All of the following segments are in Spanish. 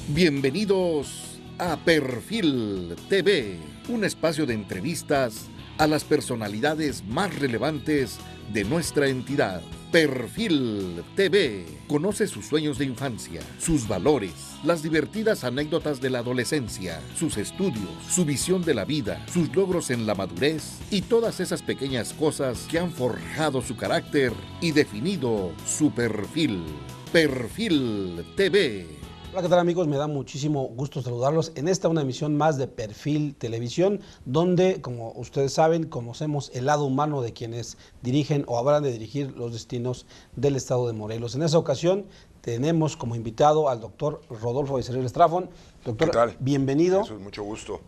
Bienvenidos a Perfil TV, un espacio de entrevistas a las personalidades más relevantes de nuestra entidad. Perfil TV. Conoce sus sueños de infancia, sus valores, las divertidas anécdotas de la adolescencia, sus estudios, su visión de la vida, sus logros en la madurez y todas esas pequeñas cosas que han forjado su carácter y definido su perfil. Perfil TV. Hola, ¿qué tal, amigos? Me da muchísimo gusto saludarlos en una emisión más de Perfil Televisión, donde, como ustedes saben, conocemos el lado humano de quienes dirigen o habrán de dirigir los destinos del estado de Morelos. En esta ocasión tenemos como invitado al doctor Rodolfo Becerril Estrafón. Doctor, ¿qué tal? Bienvenido. Eso es mucho gusto.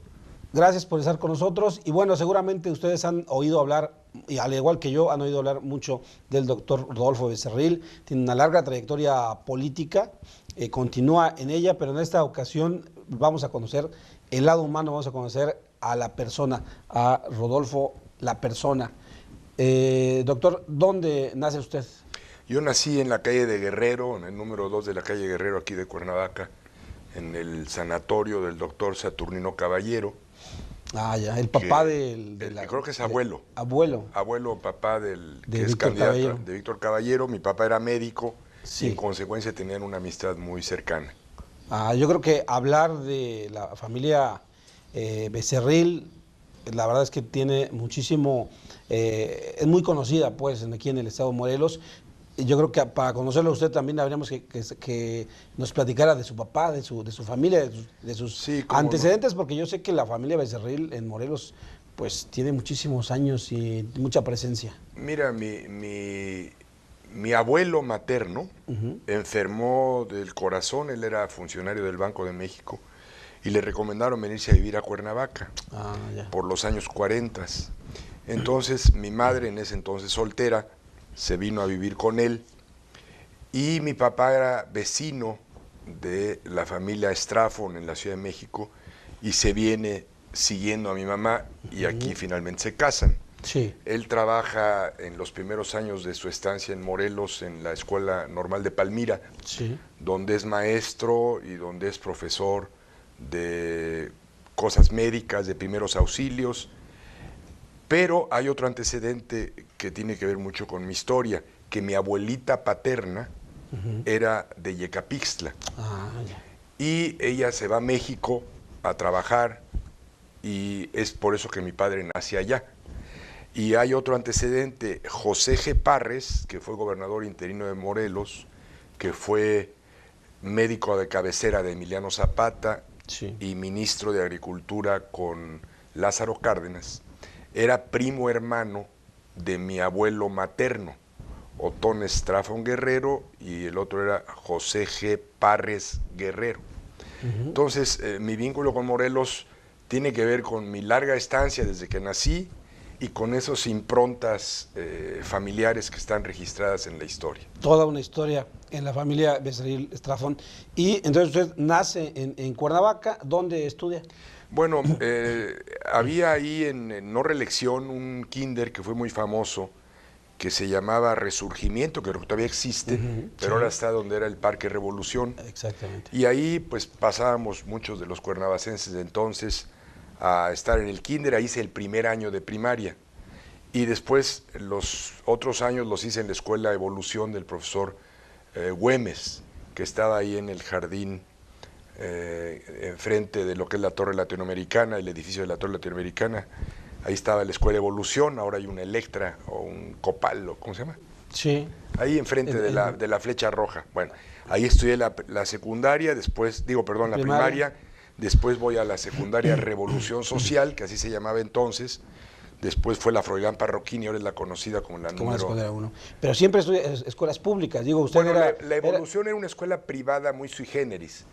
Gracias por estar con nosotros. Y bueno, seguramente ustedes han oído hablar, y al igual que yo, han oído hablar mucho del doctor Rodolfo Becerril. Tiene una larga trayectoria política, continúa en ella, pero en esta ocasión vamos a conocer el lado humano, vamos a conocer a la persona, a Rodolfo, la persona. Doctor, ¿dónde nace usted? Yo nací en la calle de Guerrero, en el número 2 de la calle Guerrero, aquí de Cuernavaca, en el sanatorio del doctor Saturnino Caballero. Ah, ya, el papá creo que es abuelo. Abuelo. Abuelo, papá que es Víctor candidato Caballero. de Víctor Caballero. Mi papá era médico Sí. y en consecuencia tenían una amistad muy cercana. Yo creo que hablar de la familia Becerril, la verdad es que tiene muchísimo, es muy conocida pues aquí en el estado de Morelos. Yo creo que para conocerlo a usted también habríamos que nos platicara de su papá, de su familia, de sus Sí, cómo antecedentes, porque yo sé que la familia Becerril en Morelos pues tiene muchísimos años y mucha presencia. Mira, mi abuelo materno enfermó del corazón, él era funcionario del Banco de México, y le recomendaron venirse a vivir a Cuernavaca por los años 40. Entonces mi madre, en ese entonces soltera, se vino a vivir con él, y mi papá era vecino de la familia Estrafón en la Ciudad de México, y se viene siguiendo a mi mamá, y aquí finalmente se casan. Sí. Él trabaja en los primeros años de su estancia en Morelos, en la Escuela Normal de Palmira, Sí. donde es maestro y donde es profesor de cosas médicas, de primeros auxilios. Pero hay otro antecedente que tiene que ver mucho con mi historia, que mi abuelita paterna era de Yecapixtla. Y ella se va a México a trabajar, y es por eso que mi padre nace allá. Y hay otro antecedente, José G. Parres, que fue gobernador interino de Morelos, que fue médico de cabecera de Emiliano Zapata, Sí. y ministro de Agricultura con Lázaro Cárdenas, era primo hermano de mi abuelo materno, Otón Estrafón Guerrero, y el otro era José G. Parres Guerrero. Entonces, mi vínculo con Morelos tiene que ver con mi larga estancia desde que nací, y con esas improntas familiares que están registradas en la historia. Toda una historia en la familia Becerril Estrafón. Y entonces usted nace en Cuernavaca, ¿dónde estudia? Bueno, había ahí en no reelección un kinder que fue muy famoso, que se llamaba Resurgimiento, que todavía existe, pero ahora está donde era el Parque Revolución. Exactamente. Y ahí pues pasábamos muchos de los cuernavacenses de entonces a estar en el kinder. Ahí hice el primer año de primaria, y después los otros años los hice en la Escuela Evolución del profesor Güemes, que estaba ahí en el jardín enfrente de lo que es la Torre Latinoamericana, el edificio de la Torre Latinoamericana. Ahí estaba la Escuela Evolución, ahora hay un Electra o un Copal, ¿cómo se llama? Sí. Ahí enfrente de la Flecha Roja. Bueno, ahí estudié la secundaria, después, la primaria, después voy a la secundaria Revolución Social, que así se llamaba entonces. Después fue la Froilán Parroquín, y ahora es la conocida como la Como la número... escuela 1. Pero siempre estudia escuelas públicas. Digo, usted Bueno, era... la Evolución era una escuela privada muy sui generis,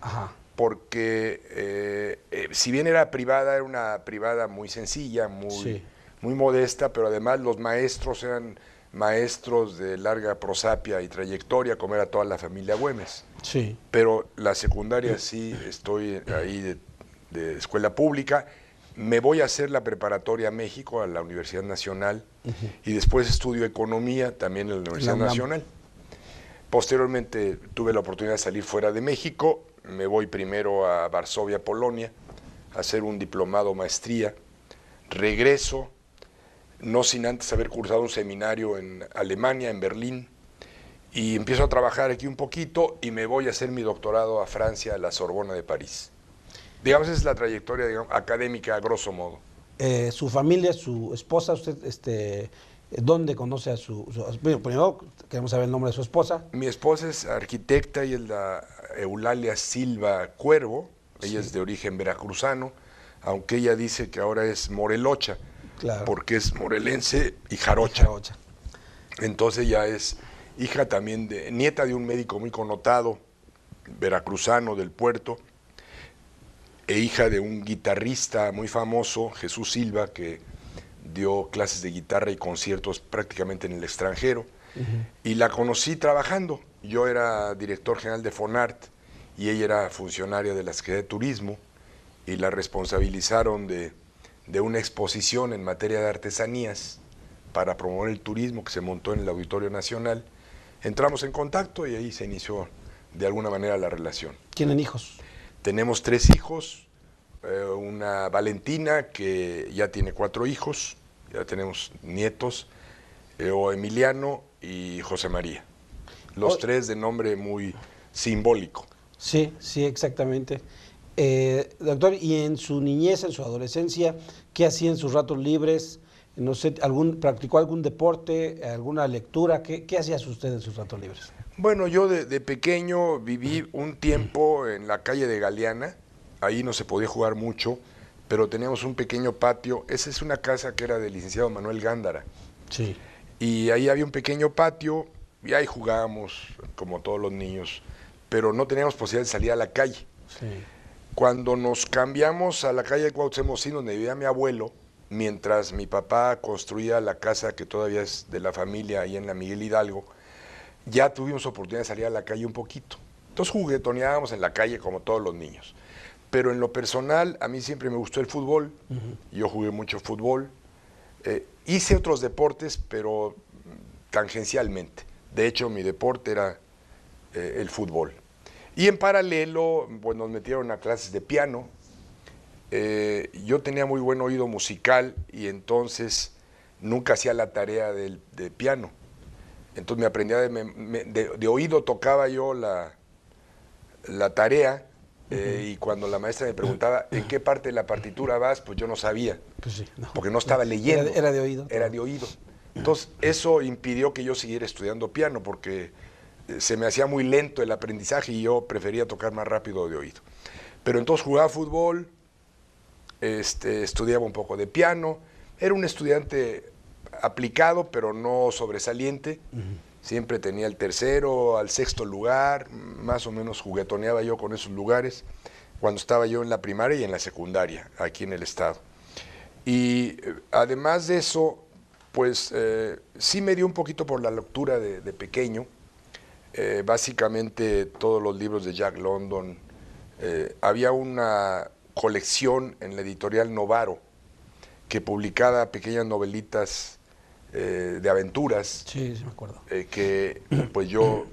porque si bien era privada, era una privada muy sencilla, muy modesta, pero además los maestros eran maestros de larga prosapia y trayectoria, como era toda la familia Güemes. Sí. Pero la secundaria sí estoy ahí de escuela pública. Me voy a hacer la preparatoria a México, a la Universidad Nacional, y después estudio economía también en la Universidad Nacional. Posteriormente tuve la oportunidad de salir fuera de México. Me voy primero a Varsovia, Polonia, a hacer un diplomado maestría. Regreso, no sin antes haber cursado un seminario en Alemania, en Berlín, y empiezo a trabajar aquí un poquito y me voy a hacer mi doctorado a Francia, a la Sorbona de París. Digamos, esa es la trayectoria, digamos, académica, a grosso modo. Su familia, su esposa, usted, ¿dónde conoce a bueno, primero queremos saber el nombre de su esposa. Mi esposa es arquitecta y es la Eulalia Silva Cuervo. Ella es de origen veracruzano, aunque ella dice que ahora es morelocha, Claro. porque es morelense y jarocha. Entonces ya es hija también nieta de un médico muy connotado, veracruzano del puerto, e hija de un guitarrista muy famoso, Jesús Silva, que dio clases de guitarra y conciertos prácticamente en el extranjero. Y la conocí trabajando. Yo era director general de Fonart y ella era funcionaria de la Secretaría de Turismo, y la responsabilizaron de una exposición en materia de artesanías para promover el turismo que se montó en el Auditorio Nacional. Entramos en contacto y ahí se inició de alguna manera la relación. ¿Tienen hijos? Tenemos 3 hijos, una Valentina que ya tiene 4 hijos, ya tenemos nietos, Emiliano y José María. Los 3 de nombre muy simbólico. Sí, sí, exactamente. Doctor, ¿y en su niñez, en su adolescencia, qué hacía en sus ratos libres? No sé, ¿practicó algún deporte, alguna lectura? ¿Qué hacía usted en sus ratos libres? Bueno, yo de pequeño viví un tiempo en la calle de Galeana. Ahí no se podía jugar mucho, pero teníamos un pequeño patio. Esa es una casa que era del licenciado Manuel Gándara. Sí. Y ahí había un pequeño patio y ahí jugábamos como todos los niños, pero no teníamos posibilidad de salir a la calle. Sí. Cuando nos cambiamos a la calle de Cuauhtémoc, donde vivía mi abuelo, mientras mi papá construía la casa que todavía es de la familia ahí en la Miguel Hidalgo, ya tuvimos oportunidad de salir a la calle un poquito. Entonces juguetoneábamos en la calle como todos los niños. Pero en lo personal, a mí siempre me gustó el fútbol. Yo jugué mucho fútbol. Hice otros deportes, pero tangencialmente. De hecho, mi deporte era el fútbol. Y en paralelo, pues nos metieron a clases de piano. Yo tenía muy buen oído musical y entonces nunca hacía la tarea de piano. Entonces me aprendía de oído, tocaba yo la tarea, y cuando la maestra me preguntaba en qué parte de la partitura vas, pues yo no sabía, Pues sí, no. porque no estaba leyendo. Era de oído. Era de oído. Entonces eso impidió que yo siguiera estudiando piano, porque se me hacía muy lento el aprendizaje y yo prefería tocar más rápido de oído. Pero entonces jugaba fútbol, estudiaba un poco de piano, era un estudiante aplicado, pero no sobresaliente. Siempre tenía el tercero al sexto lugar, más o menos juguetoneaba yo con esos lugares cuando estaba yo en la primaria y en la secundaria, aquí en el estado. Y además de eso, pues sí me dio un poquito por la lectura de pequeño. Básicamente todos los libros de Jack London. Había una colección en la editorial Novaro que publicaba pequeñas novelitas de aventuras. Sí, sí me acuerdo. Que pues yo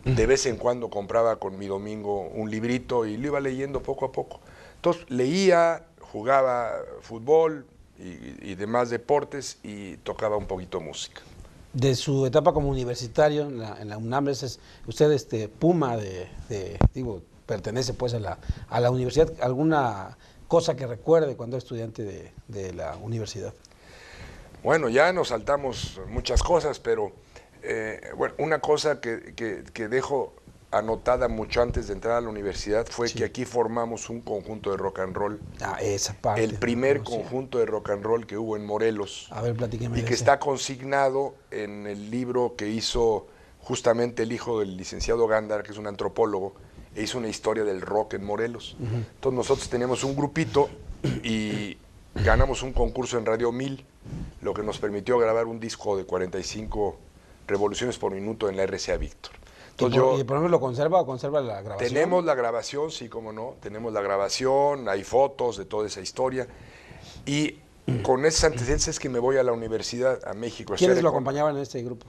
de vez en cuando compraba con mi domingo un librito y lo iba leyendo poco a poco. Entonces leía, jugaba fútbol y demás deportes y tocaba un poquito música. De su etapa como universitario en la UNAM, usted Puma digo, pertenece pues a la universidad. ¿Alguna cosa que recuerde cuando era estudiante de la universidad? Bueno, ya nos saltamos muchas cosas, pero bueno, una cosa que dejo anotada mucho antes de entrar a la universidad fue que aquí formamos un conjunto de rock and roll. Ah, esa parte. El primer conjunto de rock and roll que hubo en Morelos. A ver, platíqueme. Y que está consignado en el libro que hizo justamente el hijo del licenciado Gándara, que es un antropólogo, e hizo una historia del rock en Morelos. Entonces nosotros teníamos un grupito y ganamos un concurso en Radio 1000, lo que nos permitió grabar un disco de 45 revoluciones por minuto en la RCA Víctor. Entonces ¿Y por ejemplo lo conserva o conserva la grabación? Tenemos la grabación, sí, cómo no, tenemos la grabación, hay fotos de toda esa historia. Y con esos antecedentes es que me voy a la universidad, a México. ¿Quiénes lo acompañaban en este grupo?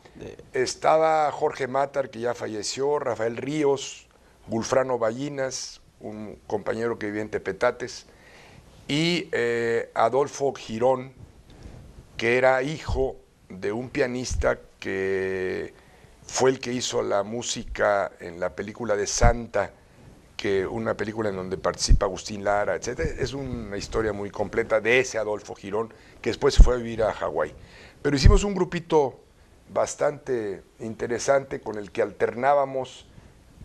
Estaba Jorge Mátar, que ya falleció, Rafael Ríos, Gulfrano Ballinas, un compañero que vivía en Tepetates, y Adolfo Girón, que era hijo de un pianista que fue el que hizo la música en la película de Santa, que una película en donde participa Agustín Lara, etc. Es una historia muy completa de ese Adolfo Girón, que después se fue a vivir a Hawái. Pero hicimos un grupito bastante interesante con el que alternábamos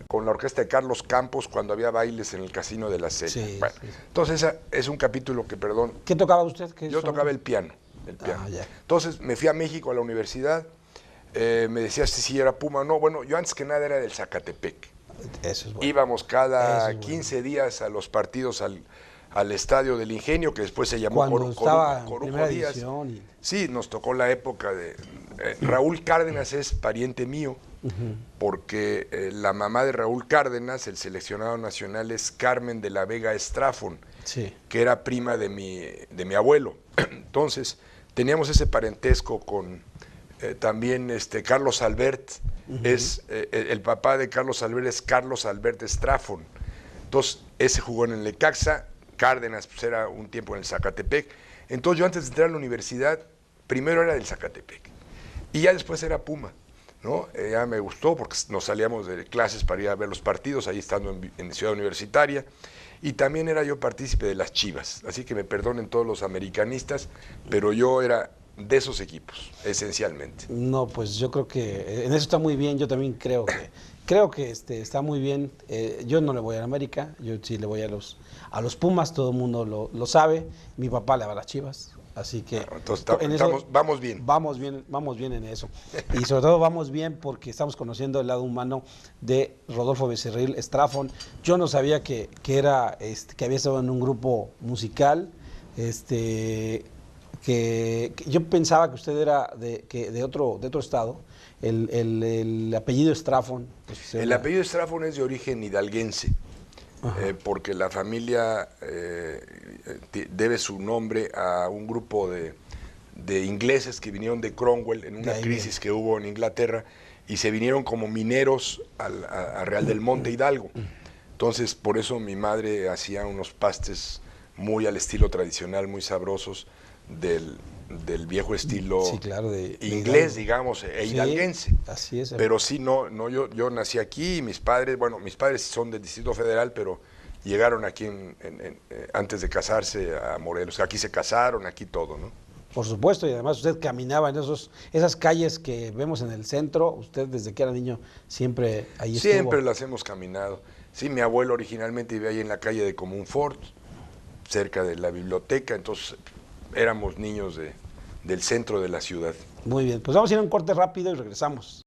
con la orquesta de Carlos Campos cuando había bailes en el Casino de la Cena. Sí, bueno, sí. entonces es un capítulo que, perdón. ¿Qué tocaba usted? Yo tocaba el piano. Ya. Entonces me fui a México a la universidad, me decía si era Puma. No, bueno, yo antes que nada era del Zacatepec. Eso es bueno. Íbamos cada Eso es 15 bueno. días a los partidos al Estadio del Ingenio, que después se llamó Cuando estaba en Corujo primera Díaz. división. Sí, nos tocó la época de... Raúl Cárdenas es pariente mío, porque la mamá de Raúl Cárdenas, el seleccionado nacional, es Carmen de la Vega Estrafón, Sí. que era prima de mi abuelo. Entonces, teníamos ese parentesco con también Carlos Albert, el papá de Carlos Albert es Carlos Albert Estrafón. Entonces, ese jugó en el Necaxa, Cárdenas pues, era un tiempo en el Zacatepec. Entonces, yo antes de entrar a la universidad, primero era del Zacatepec y ya después era Puma, ¿no? Ya me gustó porque nos salíamos de clases para ir a ver los partidos, ahí estando en Ciudad Universitaria. Y también era yo partícipe de las Chivas, así que me perdonen todos los americanistas, pero yo era de esos equipos, esencialmente. No, pues yo creo que en eso está muy bien. Yo también creo que está muy bien. Yo no le voy a la América, yo sí le voy a los Pumas, todo el mundo lo sabe. Mi papá le va a las Chivas, así que Entonces vamos bien. Vamos bien en eso. Y sobre todo vamos bien porque estamos conociendo el lado humano de Rodolfo Becerril Estrafón. Yo no sabía que había estado en un grupo musical, que yo pensaba que usted era de otro estado. El apellido Estrafón. Pues, el apellido Estrafón es de origen hidalguense, porque la familia debe su nombre a un grupo de ingleses que vinieron de Cromwell en una crisis que hubo en Inglaterra y se vinieron como mineros a Real del Monte, Hidalgo. Entonces, por eso mi madre hacía unos pastes muy al estilo tradicional, muy sabrosos, del viejo estilo sí, claro, de inglés, digamos, hidalguense. Así es. Pero sí, yo nací aquí y mis padres son del Distrito Federal, pero llegaron aquí antes de casarse a Morelos. Aquí se casaron, aquí todo, ¿no? Por supuesto, y además usted caminaba en esas calles que vemos en el centro. Usted desde que era niño siempre ahí estuvo. Siempre las hemos caminado. Sí, mi abuelo originalmente vivía ahí en la calle de Comunfort, cerca de la biblioteca, entonces éramos niños del centro de la ciudad. Muy bien, pues vamos a ir a un corte rápido y regresamos.